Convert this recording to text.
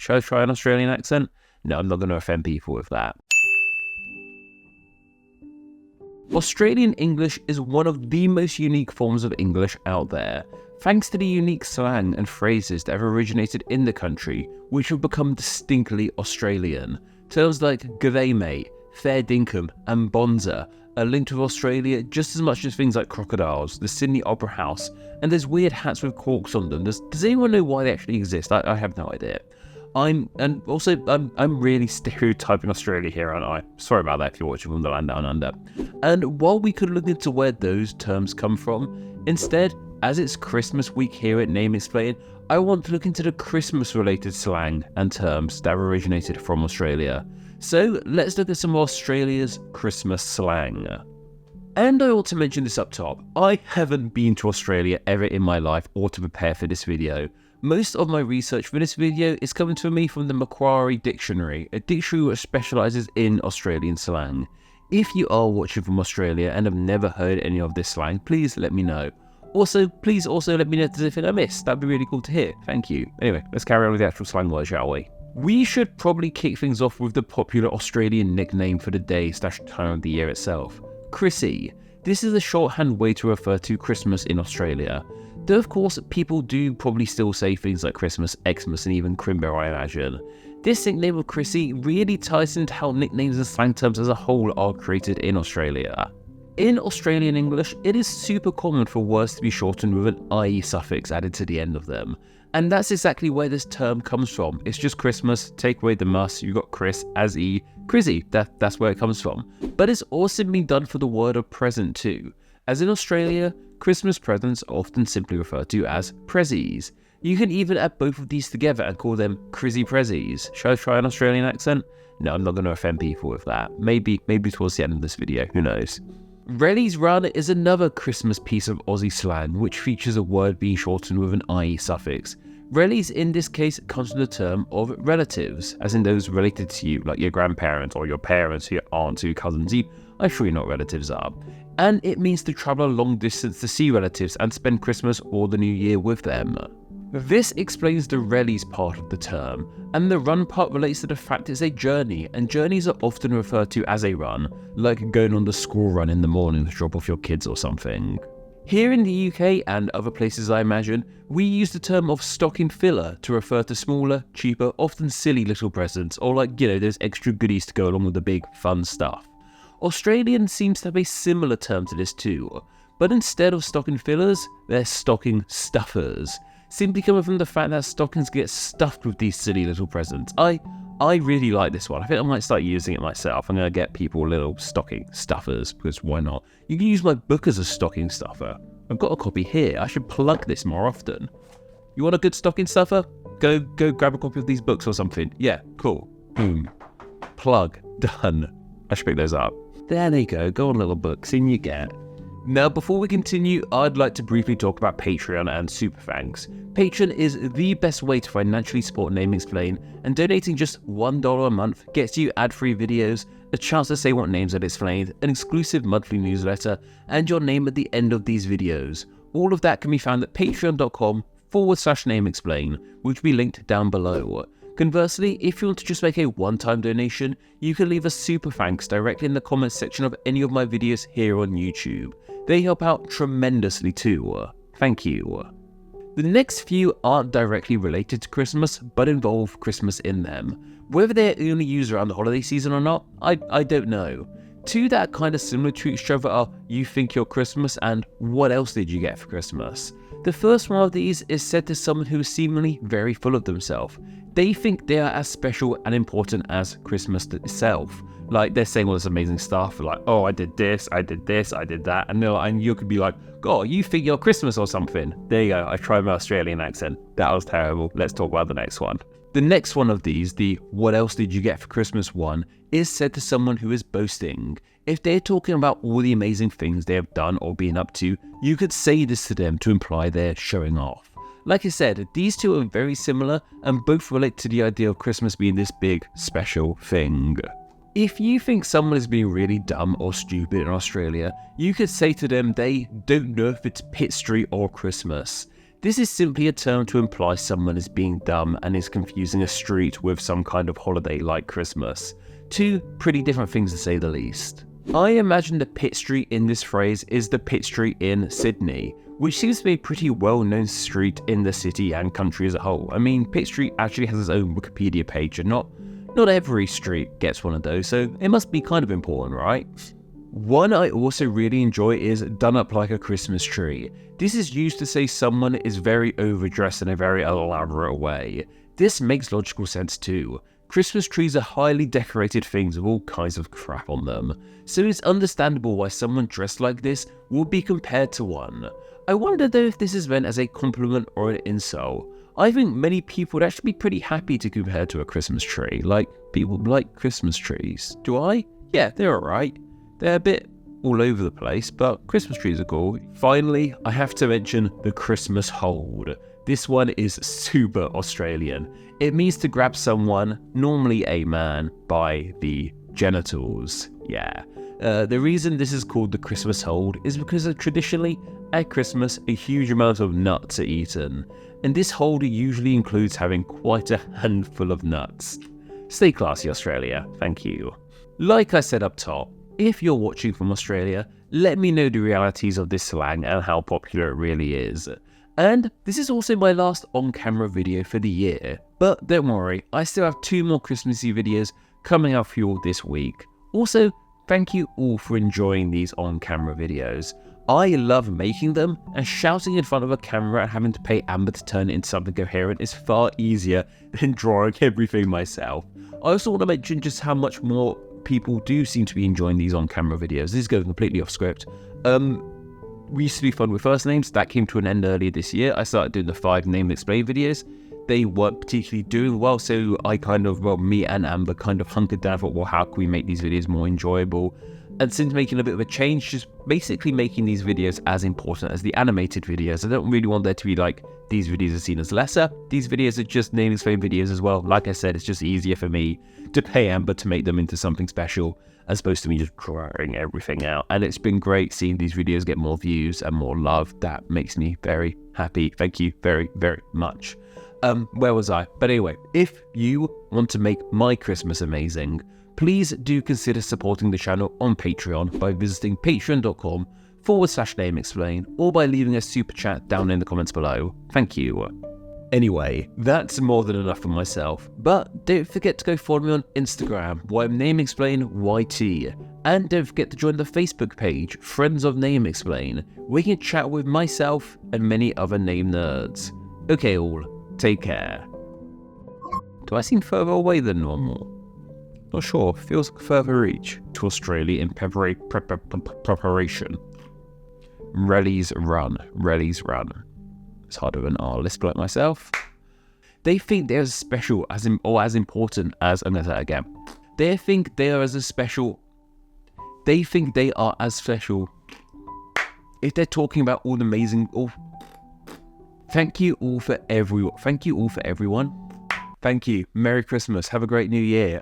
Should I try an Australian accent? No, I'm not going to offend people with that. Australian English is one of the most unique forms of English out there, thanks to the unique slang and phrases that have originated in the country, which have become distinctly Australian. Terms like g'day mate, fair dinkum, and bonza are linked with Australia just as much as things like crocodiles, the Sydney Opera House, and there's weird hats with corks on them. Does anyone know why they actually exist? I have no idea. I'm really stereotyping Australia here, aren't I? Sorry about that if you're watching from the land down under. And while we could look into where those terms come from, instead, as it's Christmas week here at Name Explain, I want to look into the Christmas-related slang and terms that originated from Australia. So let's look at some of Australia's Christmas slang. And I ought to mention this up top, I haven't been to Australia ever in my life or to prepare for this video. Most of my research for this video is coming to me from the Macquarie Dictionary, a dictionary which specialises in Australian slang. If you are watching from Australia and have never heard any of this slang, please let me know. Please also let me know if there's anything I missed. That'd be really cool to hear. Thank you. Anyway, let's carry on with the actual slang word, shall we? We should probably kick things off with the popular Australian nickname for the day / time of the year itself, Chrissy. This is a shorthand way to refer to Christmas in Australia. Though of course people do probably still say things like Christmas, Xmas and even Crimbo, I imagine. This nickname of Chrissy really ties into how nicknames and slang terms as a whole are created in Australia. In Australian English, it is super common for words to be shortened with an IE suffix added to the end of them. And that's exactly where this term comes from. It's just Christmas, take away the mus, you got Chris as E, Chrissy, that's where it comes from. But it's also been done for the word of present too. As in Australia, Christmas presents are often simply referred to as prezzies. You can even add both of these together and call them Chrissy prezzies. Should I try an Australian accent? No, I'm not going to offend people with that. Maybe towards the end of this video, who knows. Relly's Run is another Christmas piece of Aussie slang which features a word being shortened with an IE suffix. Rellies in this case comes from the term of relatives, as in those related to you, like your grandparents or your parents, your aunts, your cousins. I'm sure you know what relatives are. And it means to travel a long distance to see relatives and spend Christmas or the New Year with them. This explains the rellies part of the term, and the run part relates to the fact it's a journey, and journeys are often referred to as a run, like going on the school run in the morning to drop off your kids or something. Here in the UK and other places I imagine, we use the term of stocking filler to refer to smaller, cheaper, often silly little presents, or like, those extra goodies to go along with the big, fun stuff. Australian seems to have a similar term to this too, but instead of stocking fillers, they're stocking stuffers. Simply coming from the fact that stockings get stuffed with these silly little presents. I really like this one. I think I might start using it myself. I'm going to get people little stocking stuffers, because why not? You can use my book as a stocking stuffer. I've got a copy here. I should plug this more often. You want a good stocking stuffer? Go grab a copy of these books or something. Yeah, cool. Boom. Plug. Done. I should pick those up. There they go on little books, in you get. Now, before we continue, I'd like to briefly talk about Patreon and Super Thanks. Patreon is the best way to financially support Name Explain, and donating just $1 a month gets you ad-free videos, a chance to say what names are explained, an exclusive monthly newsletter, and your name at the end of these videos. All of that can be found at patreon.com/nameexplain, which will be linked down below. Conversely, if you want to just make a one-time donation, you can leave a super thanks directly in the comments section of any of my videos here on YouTube. They help out tremendously too. Thank you. The next few aren't directly related to Christmas, but involve Christmas in them. Whether they're only used around the holiday season or not, I don't know. Two that are kind of similar to each other are "you think you're Christmas" and "what else did you get for Christmas?" The first one of these is said to someone who is seemingly very full of themselves. They think they are as special and important as Christmas itself. Like, they're saying all this amazing stuff, like, "oh, I did this, I did that," and you could be like, "God, you think you're Christmas or something." There you go, I tried my Australian accent. That was terrible. Let's talk about the next one. The next one of these, the "what else did you get for Christmas" one, is said to someone who is boasting. If they're talking about all the amazing things they have done or been up to, you could say this to them to imply they're showing off. Like I said, these two are very similar and both relate to the idea of Christmas being this big, special thing. If you think someone is being really dumb or stupid in Australia, you could say to them they don't know if it's Pitt Street or Christmas. This is simply a term to imply someone is being dumb and is confusing a street with some kind of holiday like Christmas. Two pretty different things to say the least. I imagine the Pitt Street in this phrase is the Pitt Street in Sydney, which seems to be a pretty well-known street in the city and country as a whole. I mean, Pitt Street actually has its own Wikipedia page, and not every street gets one of those, so it must be kind of important, right? One I also really enjoy is done up like a Christmas tree. This is used to say someone is very overdressed in a very elaborate way. This makes logical sense too. Christmas trees are highly decorated things with all kinds of crap on them, so it's understandable why someone dressed like this would be compared to one. I wonder though if this is meant as a compliment or an insult. I think many people would actually be pretty happy to compare to a Christmas tree. Like, people like Christmas trees. Do I? Yeah, they're alright. They're a bit all over the place, but Christmas trees are cool. Finally, I have to mention the Christmas hold. This one is super Australian. It means to grab someone, normally a man, by the genitals. Yeah. The reason this is called the Christmas hold is because traditionally, at Christmas, a huge amount of nuts are eaten. And this hold usually includes having quite a handful of nuts. Stay classy, Australia. Thank you. Like I said up top, if you're watching from Australia, let me know the realities of this slang and how popular it really is. And this is also my last on-camera video for the year. But don't worry, I still have 2 more Christmassy videos coming out for you all this week. Also, thank you all for enjoying these on-camera videos. I love making them, and shouting in front of a camera and having to pay Amber to turn it into something coherent is far easier than drawing everything myself. I also want to mention just how much more people do seem to be enjoying these on-camera videos. This is going completely off script. We used to be fun with first names. That came to an end earlier this year. I started doing the 5 name explain videos. They weren't particularly doing well, so me and Amber kind of hunkered down for, well, how can we make these videos more enjoyable? And since making a bit of a change, just basically making these videos as important as the animated videos. I don't really want there to be like, these videos are seen as lesser. These videos are just name explain videos as well. Like I said, it's just easier for me to pay Amber to make them into something special, as opposed to me just drawing everything out. And it's been great seeing these videos get more views and more love. That makes me very happy. Thank you very, very much. Where was I? But anyway, if you want to make my Christmas amazing, please do consider supporting the channel on Patreon by visiting patreon.com/nameexplain or by leaving a super chat down in the comments below. Thank you. Anyway, that's more than enough for myself, but don't forget to go follow me on Instagram, where I'm NameExplainYT, and don't forget to join the Facebook page, Friends of Name Explain, where you can chat with myself and many other name nerds. Okay all, take care. Do I seem further away than normal? Not sure, feels like a further reach to Australia in preparation. Rallies run. It's harder than R. Lisp like myself. They think they're as special as important as, I'm going to say that again. They think they are as special if they're talking about all the amazing. Thank you all for everyone. Thank you. Merry Christmas. Have a great new year.